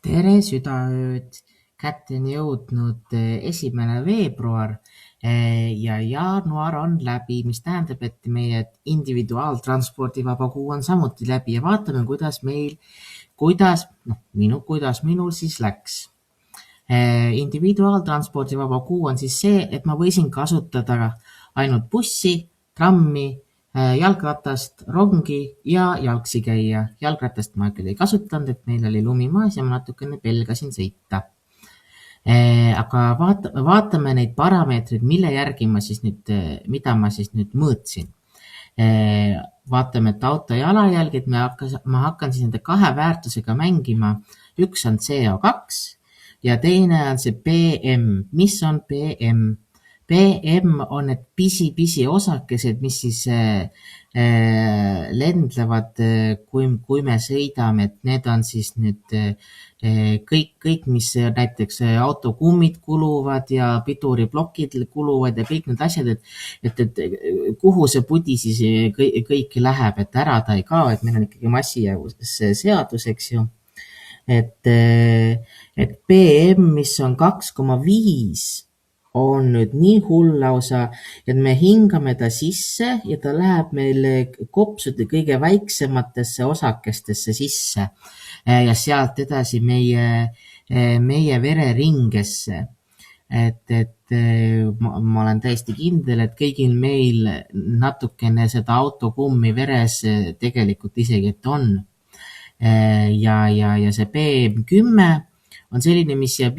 Tere südaööd! Kätte on jõudnud 1. veebruar ja jaanuar on läbi, mis tähendab, et meie individuaaltranspordivaba kuu on samuti läbi ja vaatame, kuidas minul siis läks. Individuaaltranspordivaba kuu on siis see, et ma võisin kasutada ainult bussi, trammi, jalgratast, rongi ja jalgsi käia. Jalgratast ma küll ei kasutanud, et meil oli lumi maas ja ma natukene pelgasin sõita. Aga vaatame neid parameetreid, mida ma siis nüüd mõõtsin. Vaatame, et auto jalajälg, et ma hakkan siis nende kahe väärtusega mängima. Üks on CO2 ja teine on see PM. Mis on PM? PM on need pisi osakesed, mis siis lendlevad, kui me sõidame, et need on siis nüüd kõik, mis näiteks autokummid kuluvad ja piduriplokid kuluvad ja kõik need asjad, et kuhu see pudi siis kõik läheb, et ära ta ei kao, et meil on ikkagi massijäävuse seadus, eks ju. Et PM, mis on 2,5, on nüüd nii hull lausa, et me hingame ta sisse ja ta läheb meil kopsude kõige väiksematesse osakestesse sisse ja sealt edasi meie vereringesse. Et ma olen täiesti kindel, et kõigil meil natukene seda autokummi veres tegelikult isegi et on. Ja see PM10 on selline, mis jääb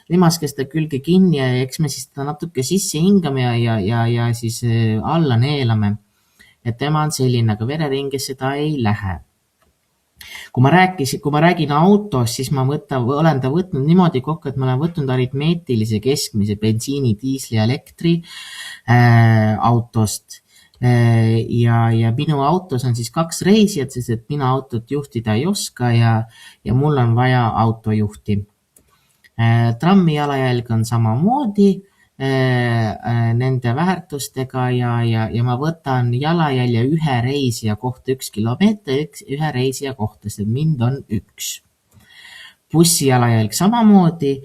limaskesta külge kinni ja eks me siis ta natuke sisse hingame ja siis alla neelame. Et tema on selline, aga vereringesse ta ei lähe. Kui ma räägin autost, siis ma olen ta võtnud niimoodi kokku, et ma olen võtnud aritmeetilise keskmise bensiini, diisli ja elektri autost. Ja minu autos on siis 2 reisijat, sest et mina autot juhtida ei oska ja mul on vaja autojuhti. Trammi jalajälg on samamoodi nende väärtustega ja ma võtan jalajälje ühe reisija kohta 1 kilomeeter, ühe reisija kohta, sest mind on 1. Bussi jalajälg samamoodi.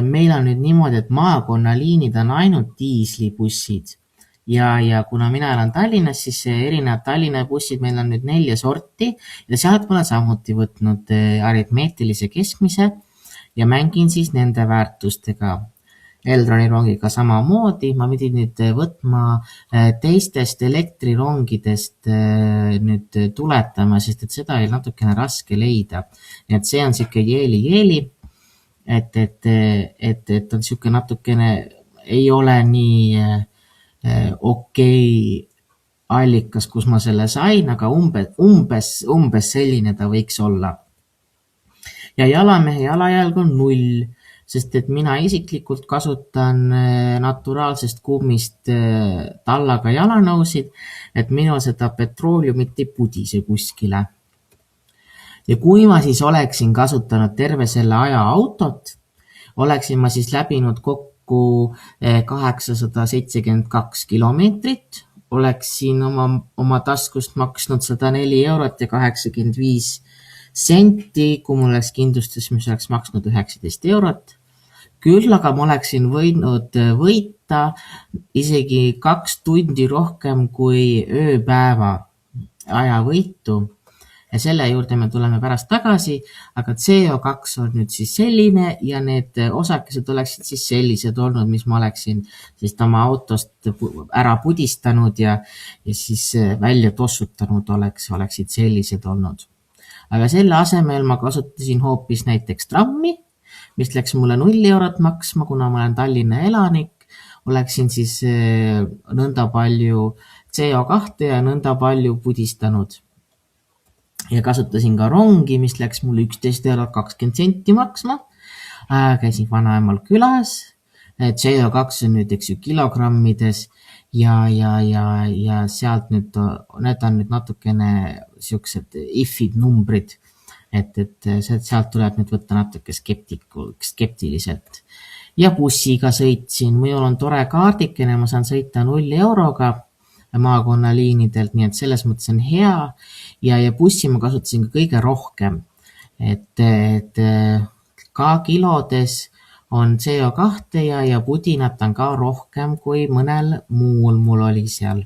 Meil on nüüd niimoodi, et maakonnaliinid on ainult diislibussid. Ja kuna mina elan Tallinnas, siis erinevad Tallinna bussid meil on nüüd 4 sorti ja sealt ma olen samuti võtnud aritmeetilise keskmise ja mängin siis nende väärtustega. Elroni rongiga samamoodi, ma pidin nüüd võtma teistest elektrirongidest nüüd tuletama, sest et seda oli natukene raske leida. Et see on siuke jeeli, et on siuke natukene, ei ole nii okei allikas, kus ma selle sain, aga umbes selline ta võiks olla. Ja jalamehe jalajälg on 0, sest et mina isiklikult kasutan naturaalsest kummist tallaga jalanõusid, et minul seda petrooliumit ei pudise kuskile. Ja kui ma siis oleksin kasutanud terve selle aja autot, oleksin ma siis läbinud kokku 872 kilomeetrit, oleksin oma taskust maksnud 104 eurot ja 85 senti, kui mul oleks kindlustus, mis oleks maksnud 19 eurot. Küll aga ma oleksin võinud võita isegi 2 tundi rohkem kui ööpäeva ajavõitu. Ja selle juurde me tuleme pärast tagasi, aga CO2 on nüüd siis selline ja need osakesed oleksid siis sellised olnud, mis ma oleksin siis oma autost ära pudistanud ja siis välja tossutanud oleksid sellised olnud. Aga selle asemel ma kasutasin hoopis näiteks trammi, mis läks mulle 0 eurot maksma, kuna ma olen Tallinna elanik, oleksin siis nõnda palju CO2 ja nõnda palju pudistanud. Ja kasutasin ka rongi, mis läks mulle 11 eurot 20 senti maksma. Käisin vanaemal külas. CO2 on nüüd eks ju kilogrammides ja sealt nüüd, need on nüüd natukene siuksed ifid numbrid, et sealt tuleb nüüd võtta natuke skeptiliselt. Ja bussiga sõitsin, minul on tore kaardikene, ma saan sõita 0 euroga maakonnaliinidelt, nii et selles mõttes on hea ja bussi ma kasutasin ka kõige rohkem. et ka kilodes on CO2 ja pudinat on ka rohkem kui mõnel muul mul oli seal.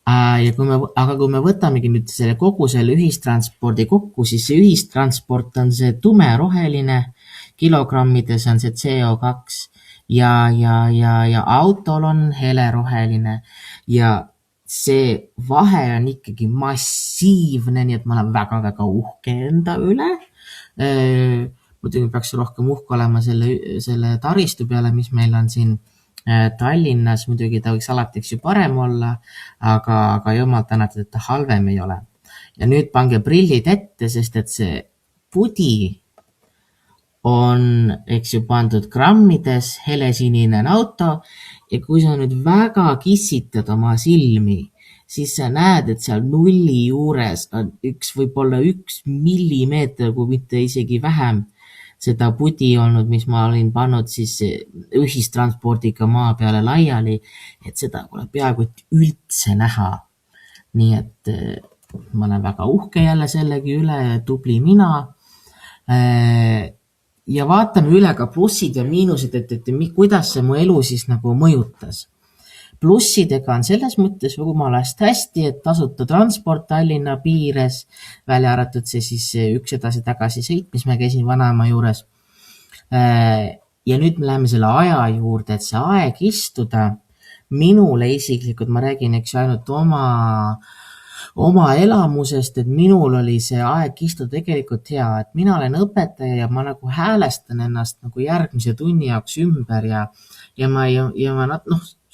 Ja kui me võtamegi nüüd kogu selle ühistranspordi kokku, siis see ühistransport on see tumeroheline, kilogrammides on see CO2 ja autol on heleroheline ja see vahe on ikkagi massiivne, nii et ma olen väga-väga uhke enda üle. Muidugi peaks rohkem uhke olema selle taristu peale, mis meil on siin Tallinnas, muidugi ta võiks alati parem olla, aga jumal tänatud, et ta halvem ei ole. Ja nüüd pange prillid ette, sest et see pudi on, pandud grammides, helesinine on auto ja kui sa nüüd väga kissitad oma silmi, siis sa näed, et seal nulli juures on võib-olla 1 millimeeter, kui mitte isegi vähem seda pudi olnud, mis ma olin pannud siis ühistranspordiga maa peale laiali, et seda pole peaaegu üldse näha. Nii et ma olen väga uhke jälle sellegi üle, tubli mina. Ja vaatame üle ka plussid ja miinused, et kuidas see mu elu siis nagu mõjutas. Plussidega on selles mõttes jumalast hästi, et tasuta transport Tallinna piires, välja arvatud see siis üks edasi-tagasi sõit, mis ma käisin vanaema juures. Ja nüüd me läheme selle aja juurde, et see aeg istuda minule isiklikult, ma räägin ainult oma elamusest, et minul oli see aeg istuda tegelikult hea, et mina olen õpetaja ja ma nagu häälestan ennast nagu järgmise tunni jaoks ümber ja ma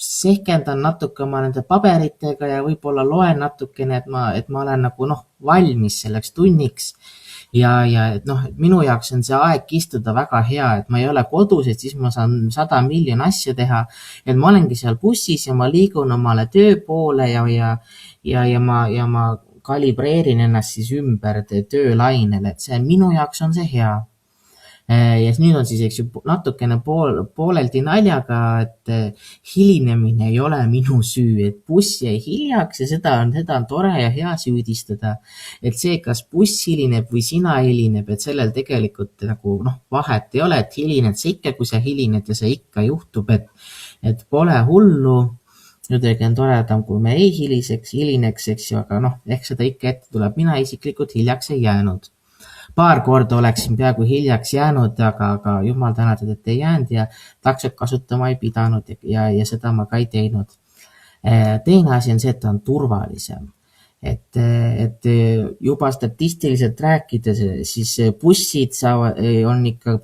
sehkendan natuke oma nende paberitega ja võib-olla loen natukene, et ma olen nagu valmis selleks tunniks. Ja et minu jaoks on see aeg istuda väga hea, et ma ei ole kodus, et siis ma saan 100 miljon asja teha. Et ma olengi seal bussis ja ma liigun omale töö poole ja ma kalibreerin ennast siis ümber töölainele, et see minu jaoks on see hea. Ja nüüd on siis natukene pooleldi naljaga, et hilinemine ei ole minu süü, et buss jäi hiljaks ja seda on tore ja hea süüdistada. Et see, kas buss hilineb või sina hilineb, et sellel tegelikult nagu vahet ei ole, et hilined sa ikka, kui sa hilined ja see ikka juhtub, et pole hullu. Muidugi on toredam, kui me ei hilineks, eks ju, aga ehk seda ikka ette tuleb. Mina isiklikult hiljaks ei jäänud. Paar korda oleksin peaaegu hiljaks jäänud, aga jumal tänatud, et ei jäänud ja taksot kasutama ei pidanud ja seda ma ka ei teinud. Teine asi on see, et ta on turvalisem. Et juba statistiliselt rääkides, siis bussid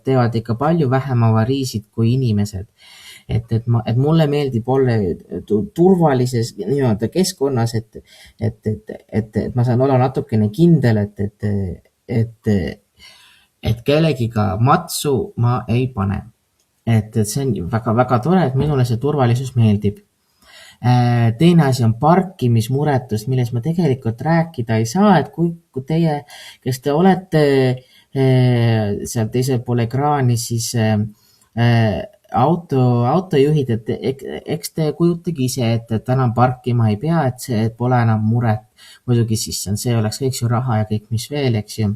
teevad ikka palju vähem avariisid kui inimesed. Et mulle meeldib olla turvalises keskkonnas, et ma saan olla natukene kindel, et kellegiga matsu ma ei pane. Et see on väga-väga tore, et minule see turvalisus meeldib. Teine asi on parkimismuretust, milles ma tegelikult rääkida ei saa, et kui teie, kes te olete seal teisel pool ekraani, siis autojuhid, et eks te kujutagi ise, et enam parkima ei pea, et see pole enam muret. Muidugi siis see oleks kõik su raha ja kõik mis veel, eks ju.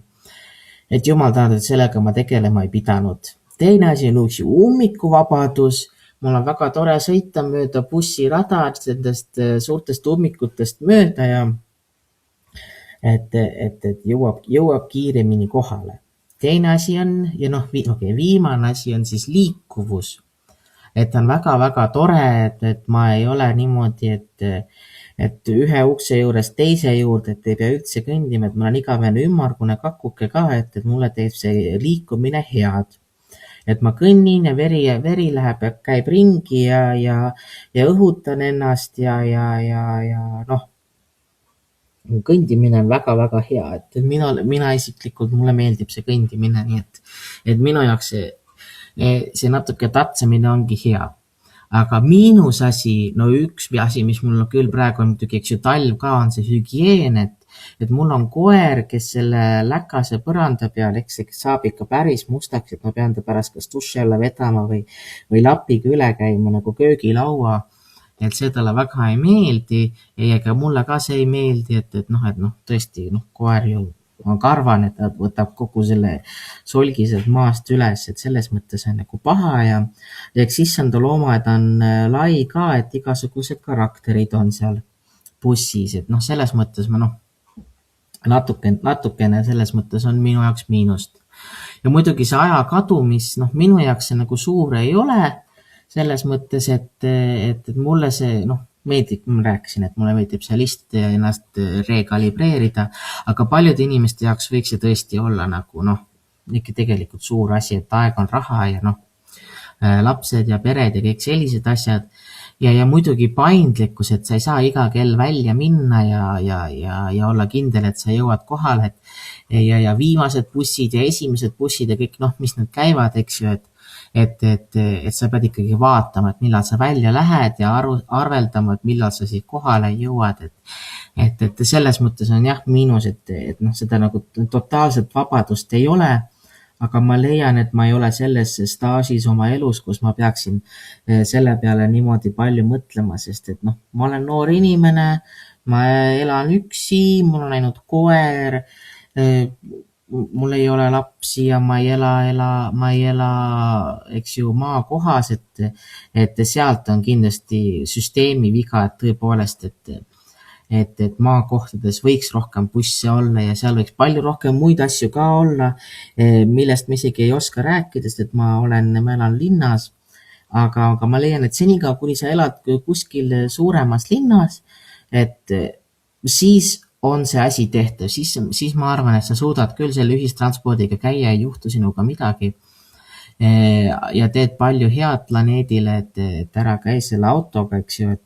Et jumal tänatud, et sellega ma tegelema ei pidanud. Teine asi on ummikuvabadus. Mul on väga tore sõita mööda bussirada, nendest suurtest ummikutest mööda ja et jõuab kiiremini kohale. Teine asi on, ja viimane asi on siis liikuvus. Et on väga-väga tore, et ma ei ole niimoodi, et ühe ukse juures teise juurde, et ei pea üldse kõndima, et ma olen igavene ümmargune kakuke ka, et mulle teeb see liikumine head. Et ma kõnnin ja veri läheb ja käib ringi ja õhutan ennast ja kõndimine on väga-väga hea, et mina isiklikult, mulle meeldib see kõndimine, nii et minu jaoks see natuke tatsamine ongi hea. Aga miinus asi, üks asi, mis mul küll praegu on muidugi, eks ju, talv ka on see hügieen, et mul on koer, kes selle läkase põranda peal, eks saab ikka päris mustaks, et ma pean ta pärast kas duši alla vedama või lapiga üle käima nagu köögilaua, et see talle väga ei meeldi ja ega mulle ka see ei meeldi, et tõesti, koer ju ma karvan, et ta võtab kogu selle solgi sealt maast üles, et selles mõttes on nagu paha ja eks issanda loomaaed on lai ka, et igasugused karakterid on seal bussis, et noh, selles mõttes ma natukene selles mõttes on minu jaoks miinust. Ja muidugi see ajakadu, mis noh, minu jaoks see nagu suur ei ole, selles mõttes, et mulle see meeldib, ma rääkisin, et mulle meeldib seal istuda ja ennast rekalibreerida, aga paljude inimeste jaoks võiks see tõesti olla nagu ikka tegelikult suur asi, et aeg on raha ja lapsed ja pered ja kõik sellised asjad. Ja muidugi paindlikkus, et sa ei saa iga kell välja minna ja olla kindel, et sa jõuad kohale, ja viimased bussid ja esimesed bussid ja kõik mis need käivad, eks ju, et sa pead ikkagi vaatama, et millal sa välja lähed ja arveldama, et millal sa siis kohale jõuad, et selles mõttes on jah miinus, et seda nagu totaalset vabadust ei ole, aga ma leian, et ma ei ole selles staažis oma elus, kus ma peaksin selle peale niimoodi palju mõtlema, sest et ma olen noor inimene, ma elan üksi, mul on ainult koer, mul ei ole lapsi ja ma ei ela, eks ju, maakohas, et sealt on kindlasti süsteemi viga, et tõepoolest, et maakohtades võiks rohkem busse olla ja seal võiks palju rohkem muid asju ka olla, millest ma isegi ei oska rääkida, sest et ma elan linnas, aga ma leian, et senikaua, kuni sa elad kuskil suuremas linnas, et siis on see asi tehtav, siis ma arvan, et sa suudad küll selle ühistranspordiga käia, ei juhtu sinuga midagi ja teed palju head planeedile, et ära käi selle autoga, eks ju,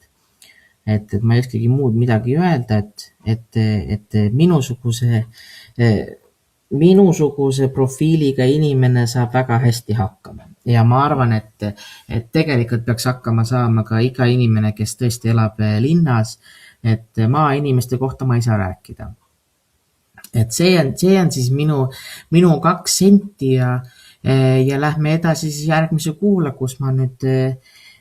et ma ei oskagi muud midagi öelda, et minusuguse profiiliga inimene saab väga hästi hakkama. Ja ma arvan, et tegelikult peaks hakkama saama ka iga inimene, kes tõesti elab linnas, et maainimeste kohta ma ei saa rääkida. Et see on siis minu 2 senti ja lähme edasi siis järgmise kuula, kus ma nüüd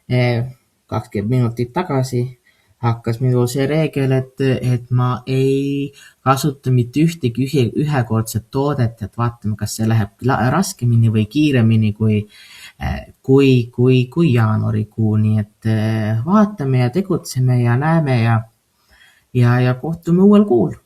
20 minutit tagasi hakkas minul see reegel, et ma ei kasuta mitte ühtegi ühekordset toodet, et vaatame, kas see läheb raskemini või kiiremini kui jaanuarikuu, nii et vaatame ja tegutseme ja näeme ja kohtume uuel kuul.